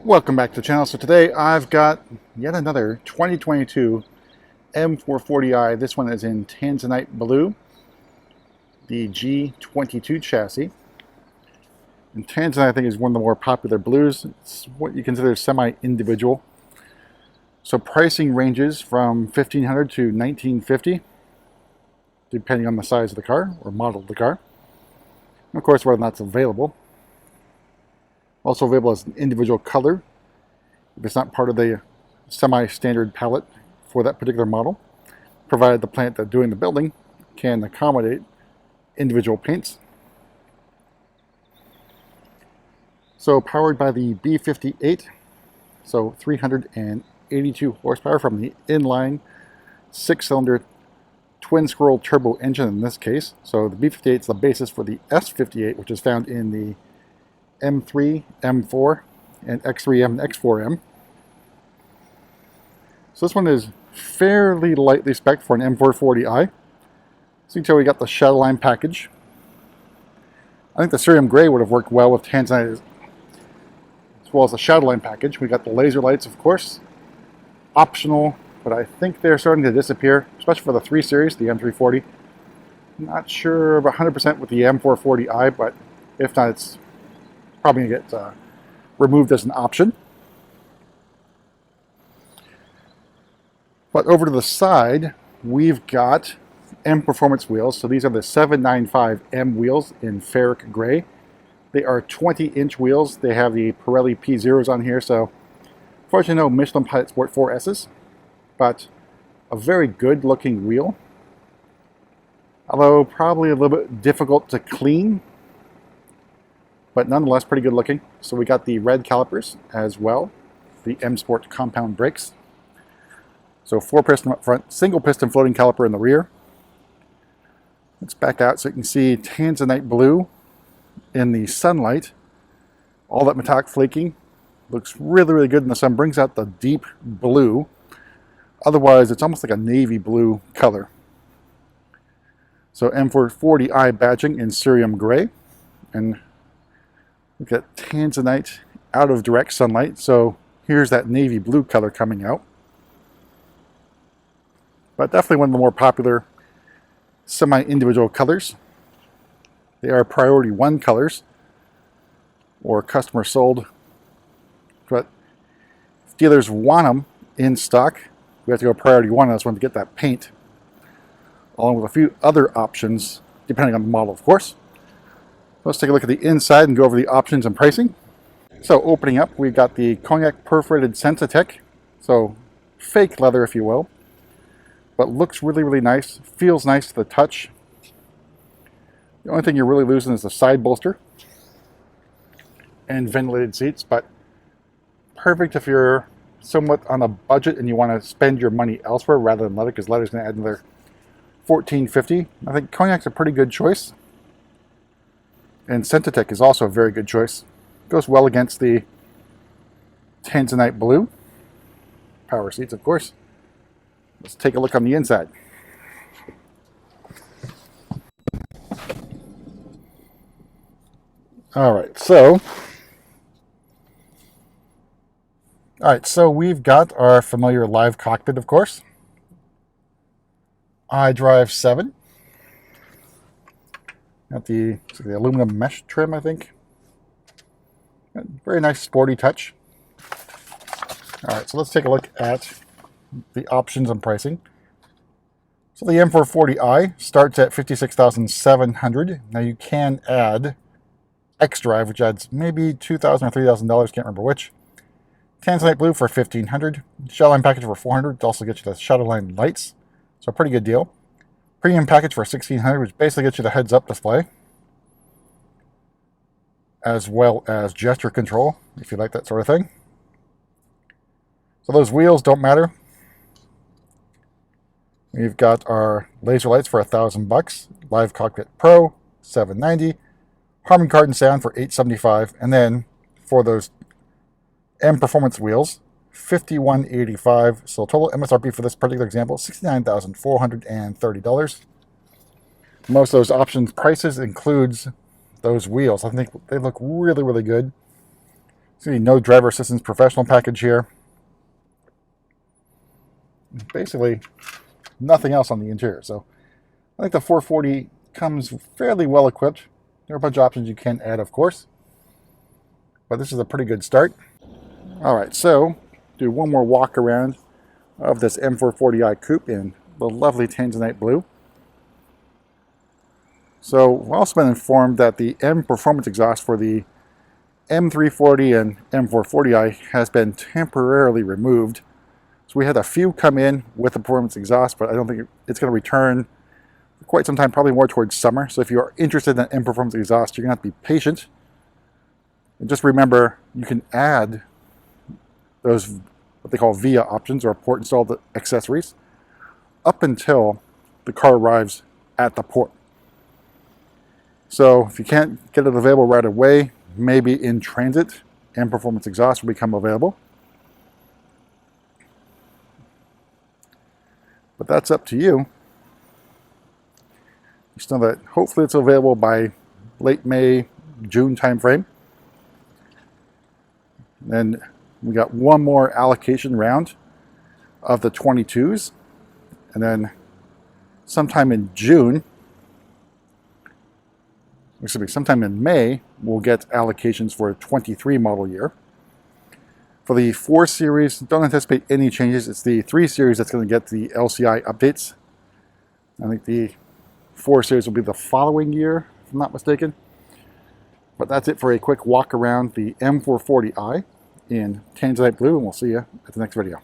Welcome back to the channel. So today I've got yet another 2022 M440i. This one is in Tanzanite Blue, the G22 chassis. And Tanzanite, I think, is one of the more popular blues. It's what you consider semi-individual. So pricing ranges from $1,500 to $1,950, depending on the size of the car or model of the car. And of course, whether or not it's available. Also available as an individual color if it's not part of the semi-standard palette for that particular model, provided the plant that's doing the building can accommodate individual paints. So powered by the B58, so 382 horsepower from the inline 6-cylinder twin scroll turbo engine in this case. So the B58 is the basis for the S58, which is found in the M3, M4, and X3M and X4M. So this one is fairly lightly spec'd for an M440i. So you can tell we got the Shadowline package. I think the Cerium Grey would have worked well with Tanzanite as well as the Shadowline package. We got the laser lights, of course, optional, but I think they're starting to disappear, especially for the 3 Series, the M340. Not sure of 100% with the M440i, but if not, it's probably going to get removed as an option. But over to the side, we've got M Performance wheels. So these are the 795M wheels in Ferric Grey. They are 20-inch wheels. They have the Pirelli P0s on here. So unfortunately, no Michelin Pilot Sport 4S's, but a very good looking wheel. Although probably a little bit difficult to clean, but nonetheless pretty good looking. So we got the red calipers as well, the M Sport compound brakes. So 4-piston up front, single piston floating caliper in the rear. Let's back out so you can see Tanzanite Blue in the sunlight. All that metallic flaking looks really, really good in the sun, brings out the deep blue. Otherwise, it's almost like a navy blue color. So M440i badging in Cerium Grey. And we've got Tanzanite out of direct sunlight, so here's that navy blue color coming out. But definitely one of the more popular semi-individual colors. They are priority 1 colors, or customer sold. But if dealers want them in stock, we have to go priority 1 on this one to get that paint, along with a few other options, depending on the model, of course. Let's take a look at the inside and go over the options and pricing. So opening up, we've got the Cognac perforated Sensitech. So fake leather, if you will. But looks really, really nice. Feels nice to the touch. The only thing you're really losing is the side bolster and ventilated seats. But perfect if you're somewhat on a budget and you want to spend your money elsewhere rather than leather, because leather's going to add another $14.50. I think Cognac's a pretty good choice. And Sensitech is also a very good choice. Goes well against the Tanzanite Blue. Power seats, of course. Let's take a look on the inside. Alright, so we've got our familiar live cockpit, of course. iDrive 7. Got the aluminum mesh trim, I think. Very nice sporty touch. Alright, so let's take a look at the options and pricing. So the M440i starts at $56,700. Now you can add X-Drive, which adds maybe $2,000 or $3,000, can't remember which. Tanzanite Blue for $1,500. Shadowline package for $400. It also gets you the Shadowline lights, so a pretty good deal. Premium package for $1,600, which basically gets you the heads-up display, as well as gesture control, if you like that sort of thing. So those wheels don't matter. We've got our laser lights for $1,000, Live Cockpit Pro $790, Harman Kardon sound for $875, and then for those M Performance wheels, $5,185. So total MSRP for this particular example, $69,430. Most of those options prices includes those wheels. I think they look really, really good. See, no driver assistance professional package here. Basically, nothing else on the interior. So I think the 440 comes fairly well equipped. There are a bunch of options you can add, of course, but this is a pretty good start. All right, so do one more walk around of this M440i Coupe in the lovely Tanzanite Blue. So we've also been informed that the M performance exhaust for the M340 and M440i has been temporarily removed. So we had a few come in with the performance exhaust, but I don't think it's going to return for quite some time, probably more towards summer. So if you are interested in M performance exhaust, you're going to have to be patient. And just remember, you can add those, what they call VIA options, or port installed accessories, up until the car arrives at the port. So if you can't get it available right away, maybe in transit, M performance exhaust will become available. But that's up to you. Just know that hopefully it's available by late May, June timeframe. Then we got one more allocation round of the 22s. And then sometime in June, excuse me, sometime in May, we'll get allocations for a 23 model year. For the 4 Series, don't anticipate any changes. It's the 3 Series that's going to get the LCI updates. I think the 4 Series will be the following year, if I'm not mistaken. But that's it for a quick walk around the M440i in Tanzanite Blue, and we'll see you at the next video.